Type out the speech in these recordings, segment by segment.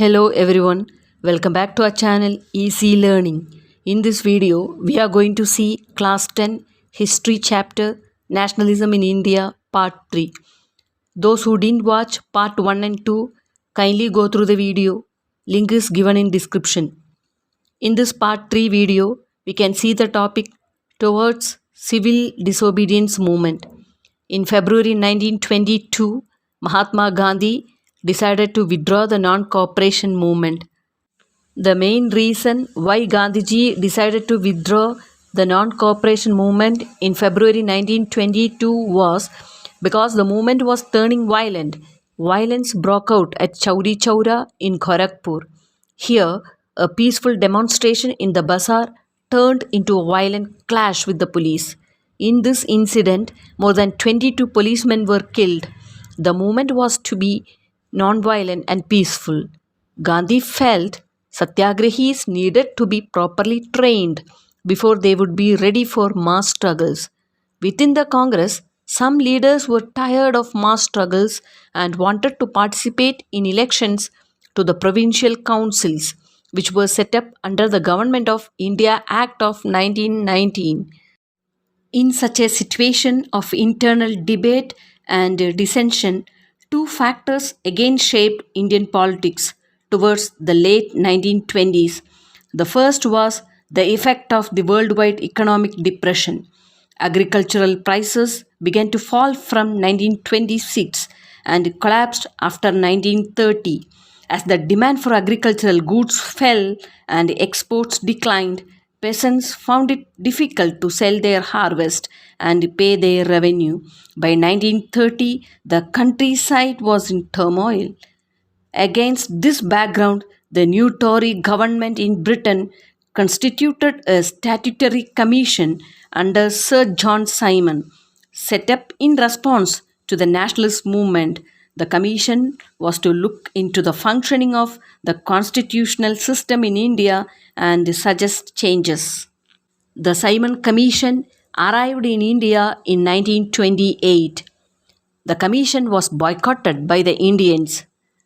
Hello everyone, welcome back to our channel Easy Learning. In this video, we are going to see Class 10 History Chapter Nationalism in India Part 3. Those who didn't watch Part 1 and 2, kindly go through the video. Link is given in description. In this Part 3 video, we can see the topic towards Civil Disobedience Movement. In February 1922, Mahatma Gandhi decided to withdraw the non-cooperation movement. The main reason why Gandhiji decided to withdraw the non-cooperation movement in February 1922 was because the movement was turning violent. Violence broke out at Chouri chaura in Kharagpur. Here, a peaceful demonstration in the bazaar turned into a violent clash with the police. In this incident, more than 22 policemen were killed. The movement was to be non-violent and peaceful. Gandhi felt satyagrahis needed to be properly trained before they would be ready for mass struggles. Within the Congress, some leaders were tired of mass struggles and wanted to participate in elections to the provincial councils, which were set up under the Government of India Act of 1919. In such a situation of internal debate and dissension, two factors again shaped Indian politics towards the late 1920s. The first was the effect of the worldwide economic depression. Agricultural prices began to fall from 1926 and collapsed after 1930. As the demand for agricultural goods fell and exports declined, peasants found it difficult to sell their harvest and pay their revenue. By 1930, the countryside was in turmoil. Against this background, the new Tory government in Britain constituted a statutory commission under Sir John Simon, set up in response to the nationalist movement. The commission was to look into the functioning of the constitutional system in India and suggest changes. The Simon Commission arrived in India in 1928. The commission was boycotted by the Indians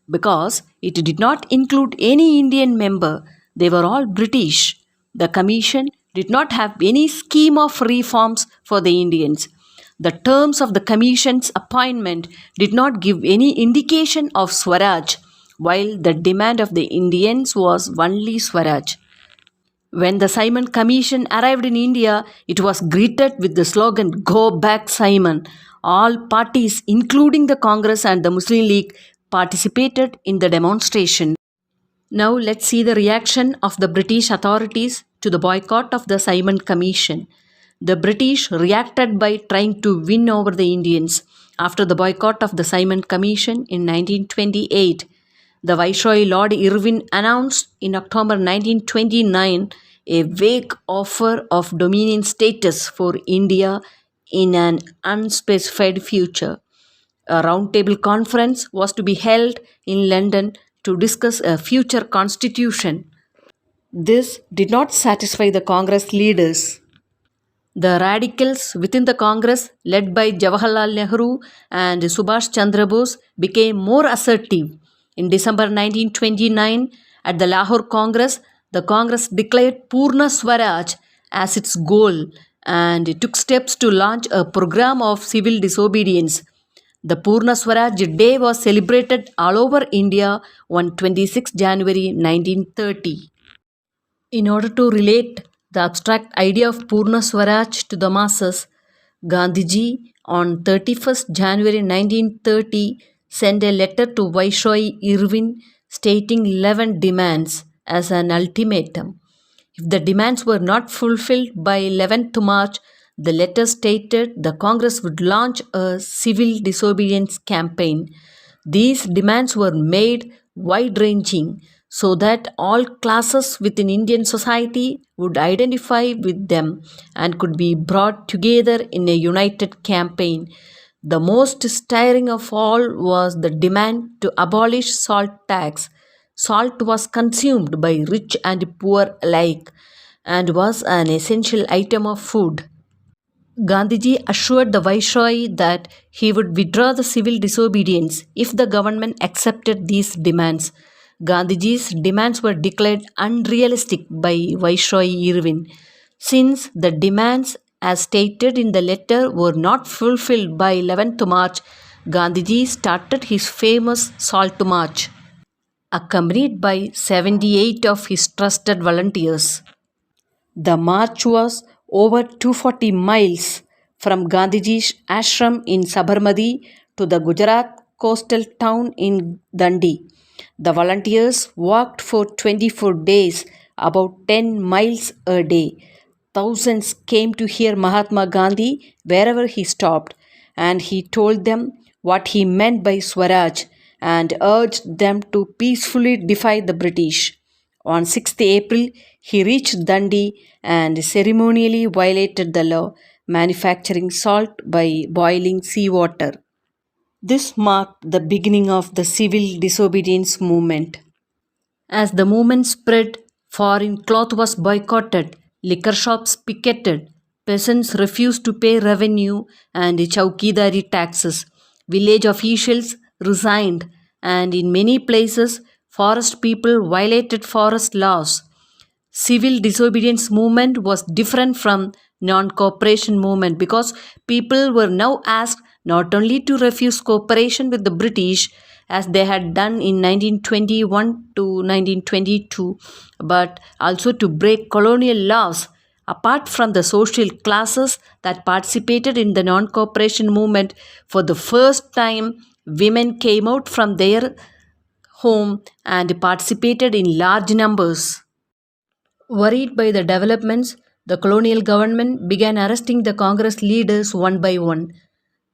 because it did not include any Indian member. They were all British. The commission did not have any scheme of reforms for the Indians. The terms of the commission's appointment did not give any indication of Swaraj, while the demand of the Indians was only Swaraj. When the Simon Commission arrived in India, it was greeted with the slogan, "Go back, Simon." All parties, including the Congress and the Muslim League, participated in the demonstration. Now let's see the reaction of the British authorities to the boycott of the Simon Commission. The British reacted by trying to win over the Indians. After the boycott of the Simon Commission in 1928, the Viceroy Lord Irwin announced in October 1929 a vague offer of dominion status for India in an unspecified future. A roundtable conference was to be held in London to discuss a future constitution. This did not satisfy the Congress leaders. The radicals within the Congress, led by Jawaharlal Nehru and Subhash Chandra Bose, became more assertive. In December 1929, at the Lahore Congress, the Congress declared Poona Swaraj as its goal and took steps to launch a program of civil disobedience. The Poona Swaraj Day was celebrated all over India on 26 January 1930. In order to relate the abstract idea of Poona Swaraj to the masses, Gandhiji on 31st January 1930 sent a letter to Viceroy Irwin stating 11 demands as an ultimatum. If the demands were not fulfilled by 11th March, the letter stated the Congress would launch a civil disobedience campaign. These demands were made wide-ranging so that all classes within Indian society would identify with them and could be brought together in a united campaign. The most staring of all was the demand to abolish salt tax. Salt was consumed by rich and poor alike and was an essential item of food. Gandhiji assured the Viceroy that he would withdraw the civil disobedience if the government accepted these demands. Gandhiji's demands were declared unrealistic by Viceroy Irwin. Since the demands, as stated in the letter, were not fulfilled by 11th March, Gandhiji started his famous Salt March, accompanied by 78 of his trusted volunteers. The march was over 240 miles from Gandhiji's ashram in Sabarmati to the Gujarat coastal town in Dandi. The volunteers walked for 24 days, about 10 miles a day. Thousands came to hear Mahatma Gandhi wherever he stopped, and he told them what he meant by Swaraj and urged them to peacefully defy the British. On 6th April, he reached Dundee and ceremonially violated the law, manufacturing salt by boiling seawater. This marked the beginning of the civil disobedience movement. As the movement spread, foreign cloth was boycotted, liquor shops picketed, peasants refused to pay revenue and chowkidari taxes. Village officials resigned, and in many places, forest people violated forest laws. Civil disobedience movement was different from non-cooperation movement because people were now asked not only to refuse cooperation with the British as they had done in 1921 to 1922 but also to break colonial laws. Apart from the social classes that participated in the non-cooperation movement, for the first time women came out from their home and participated in large numbers. Worried by the developments, the colonial government began arresting the Congress leaders one by one.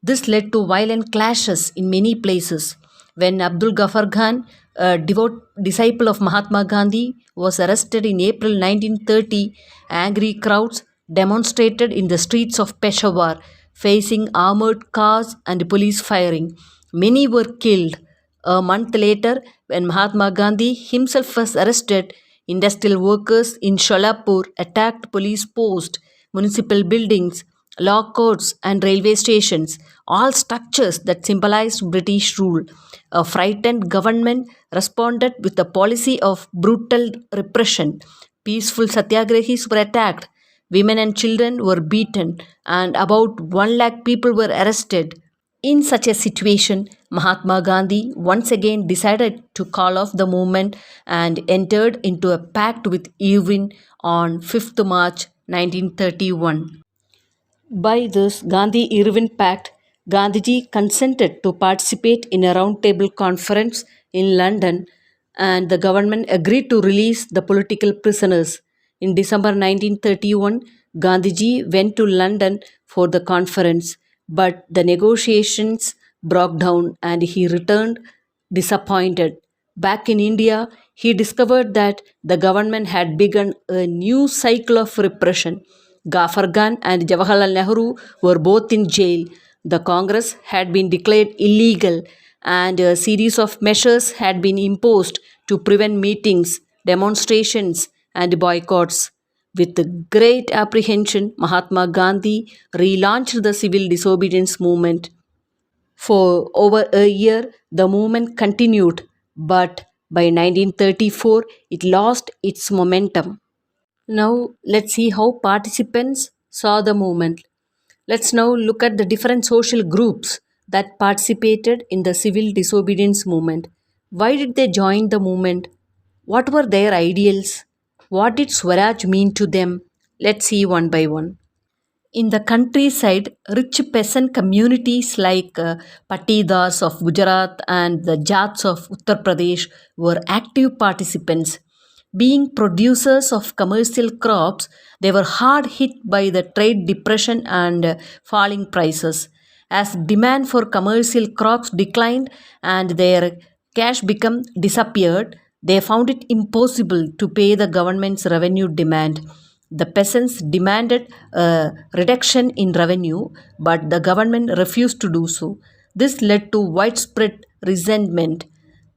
This led to violent clashes in many places. When Abdul Ghaffar Khan, a devout disciple of Mahatma Gandhi, was arrested in April 1930, angry crowds demonstrated in the streets of Peshawar, facing armored cars and police firing. Many were killed. A month later, when Mahatma Gandhi himself was arrested, industrial workers in Sholapur attacked police posts, municipal buildings, law courts, and railway stations, all structures that symbolized British rule. A frightened government responded with a policy of brutal repression. Peaceful satyagrahis were attacked, women and children were beaten, and about 1 lakh people were arrested. In such a situation, Mahatma Gandhi once again decided to call off the movement and entered into a pact with Irwin on 5th March 1931. By this Gandhi Irwin Pact, Gandhiji consented to participate in a roundtable conference in London and the government agreed to release the political prisoners. In December 1931, Gandhiji went to London for the conference, but the negotiations broke down and he returned disappointed. Back in India, he discovered that the government had begun a new cycle of repression. Ghaffar Khan and Jawaharlal Nehru were both in jail. The Congress had been declared illegal, and a series of measures had been imposed to prevent meetings, demonstrations, and boycotts. With great apprehension, Mahatma Gandhi relaunched the civil disobedience movement. For over a year, the movement continued, but by 1934, it lost its momentum. Now, let's see how participants saw the movement. Let's now look at the different social groups that participated in the civil disobedience movement. Why did they join the movement? What were their ideals? What did Swaraj mean to them? Let's see one by one. In the countryside, rich peasant communities like Patidars of Gujarat and the Jats of Uttar Pradesh were active participants. Being producers of commercial crops, they were hard hit by the trade depression and falling prices. As demand for commercial crops declined and their cash become disappeared, they found it impossible to pay the government's revenue demand. The peasants demanded a reduction in revenue, but the government refused to do so. This led to widespread resentment.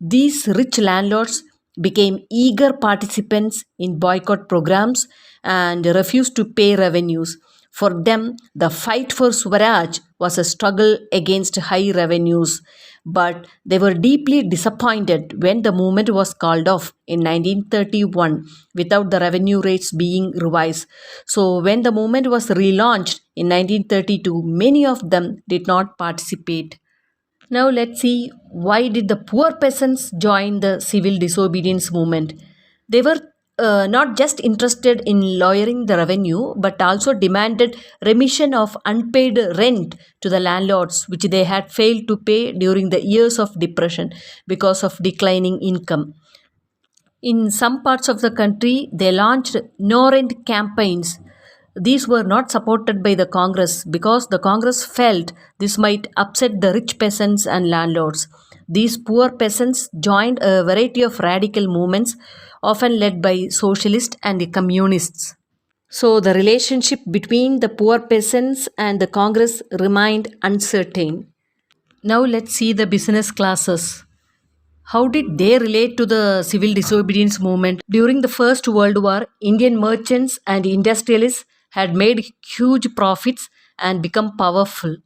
These rich landlords became eager participants in boycott programs and refused to pay revenues. For them, the fight for Swaraj was a struggle against high revenues. but they were deeply disappointed when the movement was called off in 1931 without the revenue rates being revised. So, when the movement was relaunched in 1932, many of them did not participate. Now let's see, why did the poor peasants join the civil disobedience movement? They were not just interested in lowering the revenue but also demanded remission of unpaid rent to the landlords which they had failed to pay during the years of depression because of declining income. In some parts of the country, they launched no rent campaigns. These were not supported by the Congress because the Congress felt this might upset the rich peasants and landlords. These poor peasants joined a variety of radical movements, often led by socialists and communists. So, the relationship between the poor peasants and the Congress remained uncertain. Now, let's see the business classes. How did they relate to the civil disobedience movement? During the First World War, Indian merchants and industrialists had made huge profits and become powerful.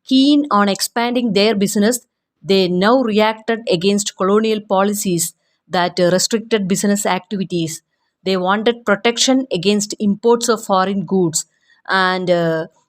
Keen on expanding their business, they now reacted against colonial policies that restricted business activities. They wanted protection against imports of foreign goods and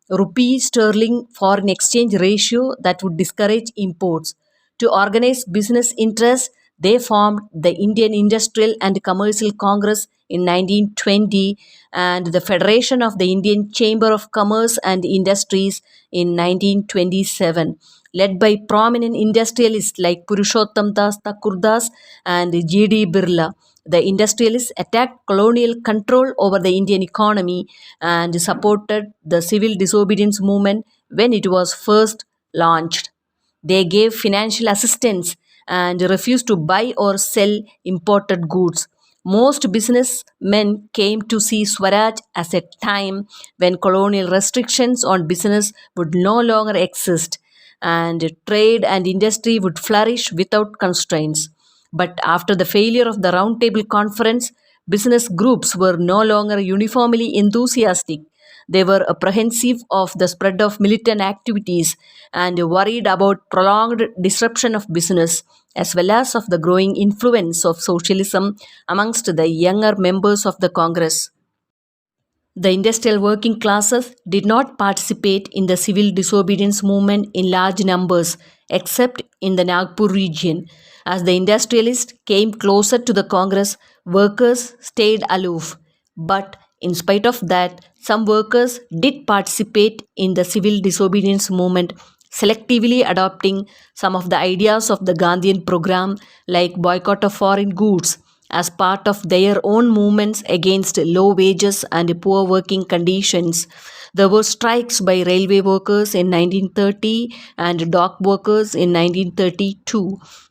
rupee sterling foreign exchange ratio that would discourage imports. To organize business interests, they formed the Indian Industrial and Commercial Congress in 1920 and the Federation of the Indian Chamber of Commerce and Industries in 1927, led by prominent industrialists like Purushottam Das Thakurdas and G.D. Birla. The industrialists attacked colonial control over the Indian economy and supported the civil disobedience movement when it was first launched. They gave financial assistance and refused to buy or sell imported goods. Most businessmen came to see Swaraj as a time when colonial restrictions on business would no longer exist and trade and industry would flourish without constraints. But after the failure of the Roundtable Conference, business groups were no longer uniformly enthusiastic. They were apprehensive of the spread of militant activities and worried about prolonged disruption of business, as well as of the growing influence of socialism amongst the younger members of the Congress. The industrial working classes did not participate in the civil disobedience movement in large numbers, except in the Nagpur region. As the industrialists came closer to the Congress, workers stayed aloof. But in spite of that, some workers did participate in the civil disobedience movement, selectively adopting some of the ideas of the Gandhian program, like boycott of foreign goods, as part of their own movements against low wages and poor working conditions. There were strikes by railway workers in 1930 and dock workers in 1932.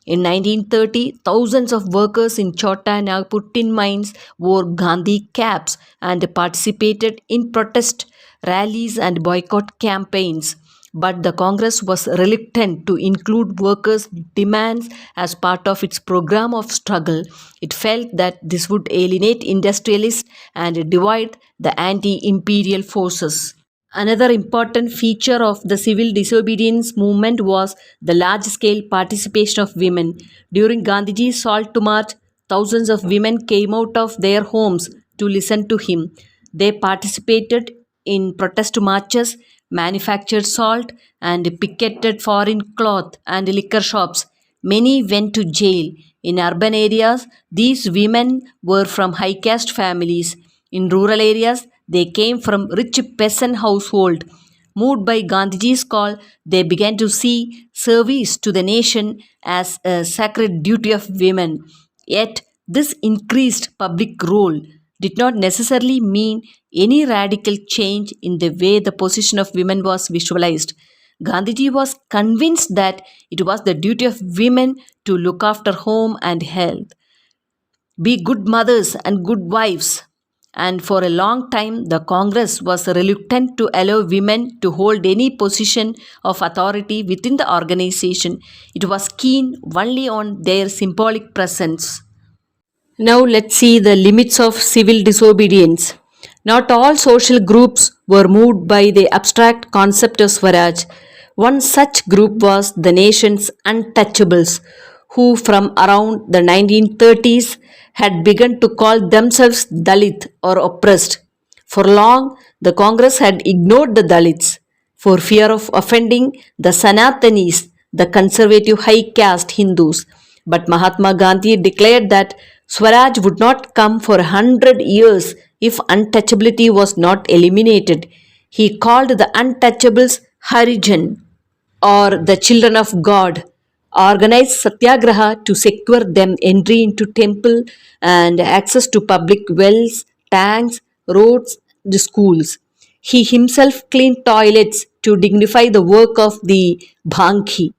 In 1930, thousands of workers in Chota and Nagpur tin mines wore Gandhi caps and participated in protest rallies and boycott campaigns. But the Congress was reluctant to include workers' demands as part of its program of struggle. It felt that this would alienate industrialists and divide the anti imperial forces. Another important feature of the civil disobedience movement was the large scale participation of women. During Gandhiji's Salt to March, thousands of women came out of their homes to listen to him. They participated in protest marches, manufactured salt, and picketed foreign cloth and liquor shops. Many went to jail. In urban areas, these women were from high caste families. In rural areas, they came from rich peasant households. Moved by Gandhiji's call, they began to see service to the nation as a sacred duty of women. Yet, this increased public role did not necessarily mean any radical change in the way the position of women was visualized. Gandhiji was convinced that it was the duty of women to look after home and health, be good mothers and good wives. And for a long time, the Congress was reluctant to allow women to hold any position of authority within the organization. It was keen only on their symbolic presence. Now let's see the limits of civil disobedience. Not all social groups were moved by the abstract concept of Swaraj. One such group was the nation's untouchables, who from around the 1930s had begun to call themselves Dalit or oppressed. For long, the Congress had ignored the Dalits for fear of offending the Sanatanis, the conservative high caste Hindus. But Mahatma Gandhi declared that Swaraj would not come for 100 years if untouchability was not eliminated. He called the untouchables Harijan or the children of God, organized satyagraha to secure them entry into temple and access to public wells, tanks, roads, the schools. He himself cleaned toilets to dignify the work of the Bhanki.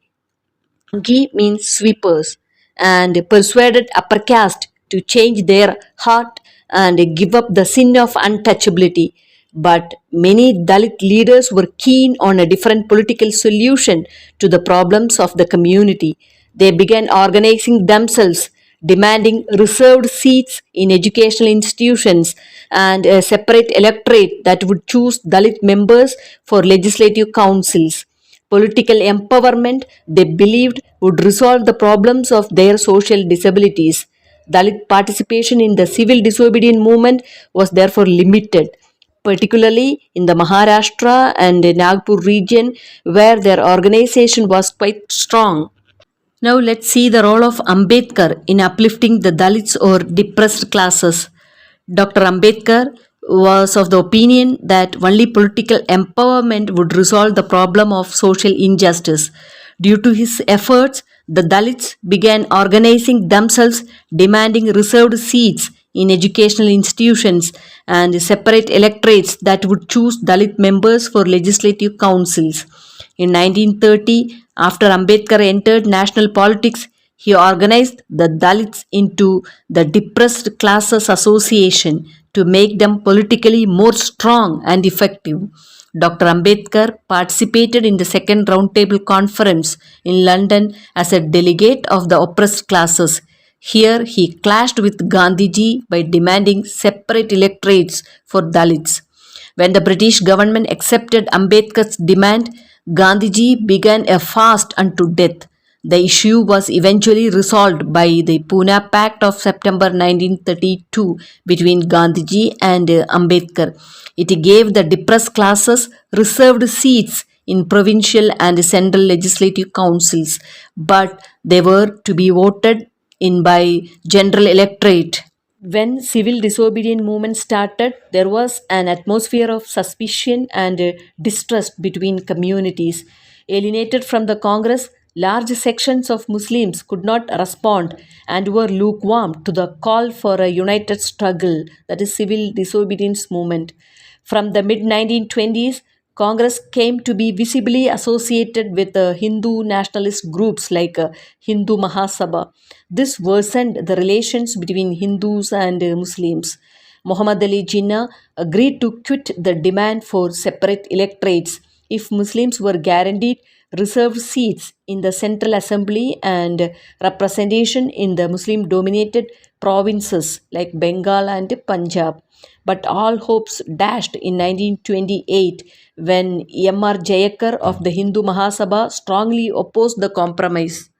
Gi means sweepers, and persuaded upper caste to change their heart and give up the sin of untouchability. But many Dalit leaders were keen on a different political solution to the problems of the community. They began organizing themselves, demanding reserved seats in educational institutions and a separate electorate that would choose Dalit members for legislative councils. Political empowerment, they believed, would resolve the problems of their social disabilities. Dalit participation in the civil disobedience movement was therefore limited, particularly in the Maharashtra and Nagpur region, where their organization was quite strong. Now let's see the role of Ambedkar in uplifting the Dalits or depressed classes. Dr. Ambedkar was of the opinion that only political empowerment would resolve the problem of social injustice. Due to his efforts, the Dalits began organizing themselves, demanding reserved seats in educational institutions and separate electorates that would choose Dalit members for legislative councils. In 1930, after Ambedkar entered national politics, he organized the Dalits into the Depressed Classes Association to make them politically more strong and effective. Dr. Ambedkar participated in the Second Roundtable Conference in London as a delegate of the oppressed classes. Here he clashed with Gandhiji by demanding separate electorates for Dalits. When the British government accepted Ambedkar's demand, Gandhiji began a fast unto death. The issue was eventually resolved by the Poona Pact of September 1932 between Gandhiji and Ambedkar. It gave the depressed classes reserved seats in provincial and central legislative councils, but they were to be voted in by general electorate. When civil disobedience movement started, there was an atmosphere of suspicion and distrust between communities. Alienated from the Congress, large sections of Muslims could not respond and were lukewarm to the call for a united struggle, that is, civil disobedience movement. From the mid 1920s, Congress came to be visibly associated with Hindu nationalist groups like Hindu Mahasabha. This worsened the relations between Hindus and Muslims. Muhammad Ali Jinnah agreed to quit the demand for separate electorates if Muslims were guaranteed reserved seats in the Central Assembly and representation in the Muslim dominated provinces like Bengal and Punjab. But all hopes dashed in 1928 when M.R. Jayakar of the Hindu Mahasabha strongly opposed the compromise.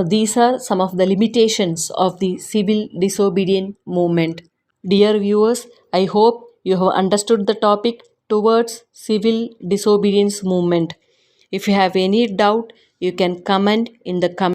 These are some of the limitations of the civil disobedience movement. Dear viewers, I hope you have understood the topic towards civil disobedience movement. If you have any doubt, you can comment in the comment.